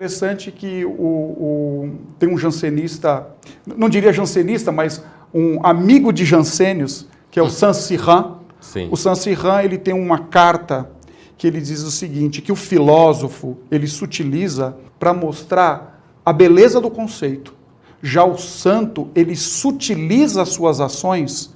Interessante que tem um jansenista, não diria jansenista, mas um amigo de Jansênios, que é o Saint-Cyran. O Saint-Cyran, ele tem uma carta que ele diz o seguinte, que o filósofo, ele se utiliza para mostrar a beleza do conceito. Já o santo, ele sutiliza as suas ações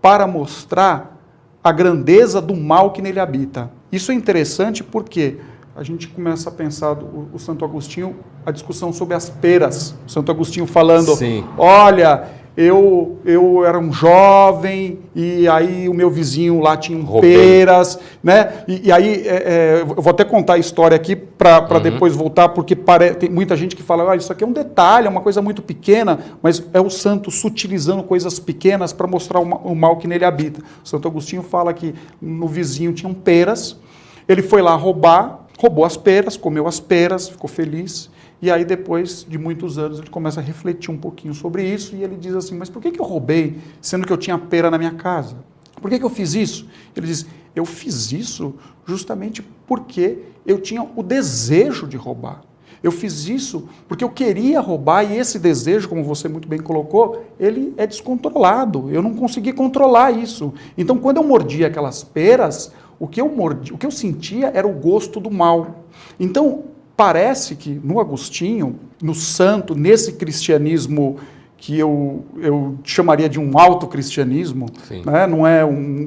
para mostrar a grandeza do mal que nele habita. Isso é interessante porque a gente começa a pensar, o Santo Agostinho, a discussão sobre as peras. O Santo Agostinho falando, olha, eu era um jovem e aí o meu vizinho lá tinha peras, né? E aí, eu vou até contar a história aqui para depois voltar, porque tem muita gente que fala, isso aqui é um detalhe, é uma coisa muito pequena, mas é o santo sutilizando coisas pequenas para mostrar o mal que nele habita. O Santo Agostinho fala que no vizinho tinham peras, ele foi lá roubou as peras, comeu as peras, ficou feliz, e aí depois de muitos anos ele começa a refletir um pouquinho sobre isso, e ele diz assim, mas por que eu roubei, sendo que eu tinha pera na minha casa? Por que eu fiz isso? Ele diz, eu fiz isso justamente porque eu tinha o desejo de roubar. Eu fiz isso porque eu queria roubar, e esse desejo, como você muito bem colocou, ele é descontrolado, eu não consegui controlar isso. Então quando eu mordia aquelas peras, o que eu sentia era o gosto do mal. Então, parece que no Agostinho, no santo, nesse cristianismo que eu chamaria de um autocristianismo, né? Não é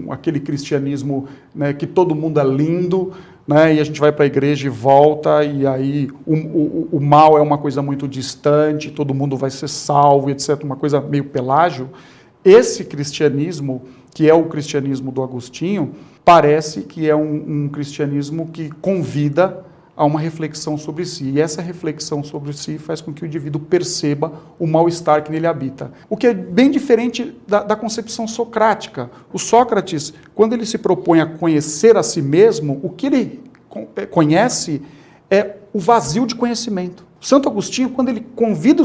aquele cristianismo, né, que todo mundo é lindo, né, e a gente vai para a igreja e volta, e aí o mal é uma coisa muito distante, todo mundo vai ser salvo, etc., uma coisa meio pelágio. Esse cristianismo, que é o cristianismo do Agostinho, parece que é um cristianismo que convida a uma reflexão sobre si. E essa reflexão sobre si faz com que o indivíduo perceba o mal-estar que nele habita. O que é bem diferente da concepção socrática. O Sócrates, quando ele se propõe a conhecer a si mesmo, o que ele conhece é o vazio de conhecimento. Santo Agostinho, quando ele convida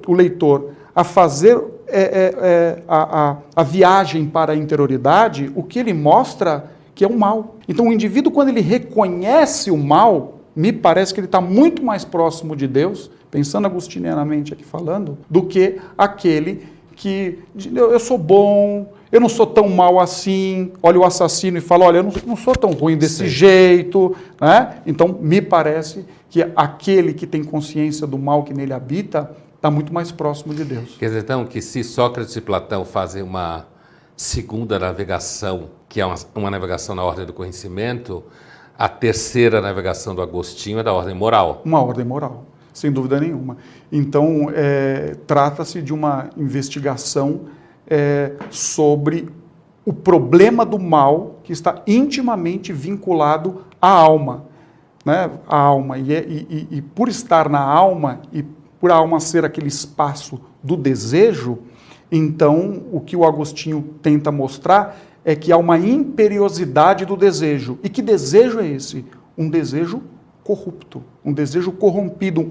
o leitor a fazer a viagem para a interioridade, o que ele mostra que é o mal. Então o indivíduo, quando ele reconhece o mal, me parece que ele está muito mais próximo de Deus, pensando agostinianamente aqui falando, do que aquele que eu sou bom, eu não sou tão mal assim, olha o assassino e fala, olha, eu não sou tão ruim desse jeito, né? Então me parece que aquele que tem consciência do mal que nele habita está muito mais próximo de Deus. Quer dizer, então, que se Sócrates e Platão fazem uma segunda navegação, que é uma navegação na ordem do conhecimento, a terceira navegação do Agostinho é da ordem moral. Uma ordem moral, sem dúvida nenhuma. Então, trata-se de uma investigação sobre o problema do mal que está intimamente vinculado à alma. Né? A alma. E por estar na alma, e por a alma ser aquele espaço do desejo, então o que o Agostinho tenta mostrar é que há uma imperiosidade do desejo. E que desejo é esse? Um desejo corrupto, um desejo corrompido,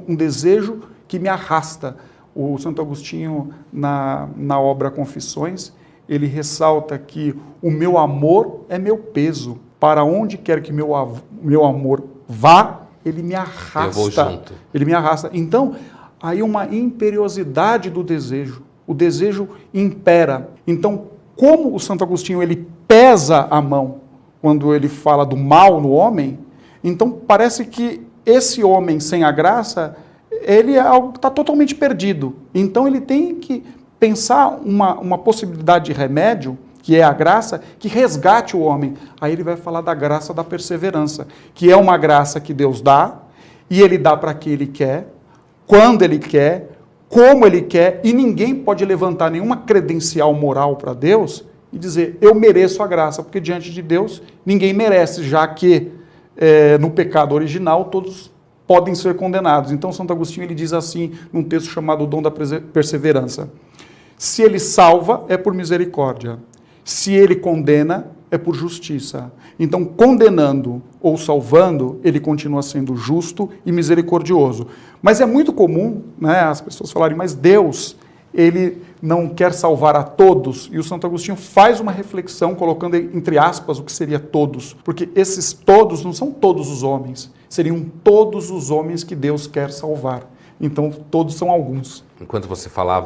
um desejo que me arrasta. O Santo Agostinho, na obra Confissões, ele ressalta que o meu amor é meu peso. Para onde quer que meu amor vá, ele me arrasta. Eu vou junto. Ele me arrasta. Então, aí uma imperiosidade do desejo. O desejo impera. Então, como o Santo Agostinho ele pesa a mão quando ele fala do mal no homem, então parece que esse homem sem a graça, ele é algo que está totalmente perdido. Então ele tem que pensar uma possibilidade de remédio, que é a graça, que resgate o homem. Aí ele vai falar da graça da perseverança, que é uma graça que Deus dá, e ele dá para quem ele quer, quando ele quer, como ele quer, e ninguém pode levantar nenhuma credencial moral para Deus e dizer, eu mereço a graça, porque diante de Deus ninguém merece, já que no pecado original todos podem ser condenados. Então Santo Agostinho ele diz assim, num texto chamado O Dom da Perseverança, se ele salva, é por misericórdia, se ele condena, é por justiça. Então, condenando ou salvando, ele continua sendo justo e misericordioso. Mas é muito comum, né, as pessoas falarem, mas Deus, ele não quer salvar a todos. E o Santo Agostinho faz uma reflexão, colocando entre aspas o que seria todos. Porque esses todos não são todos os homens. seriam todos os homens que Deus quer salvar. Então, todos são alguns. Enquanto você falava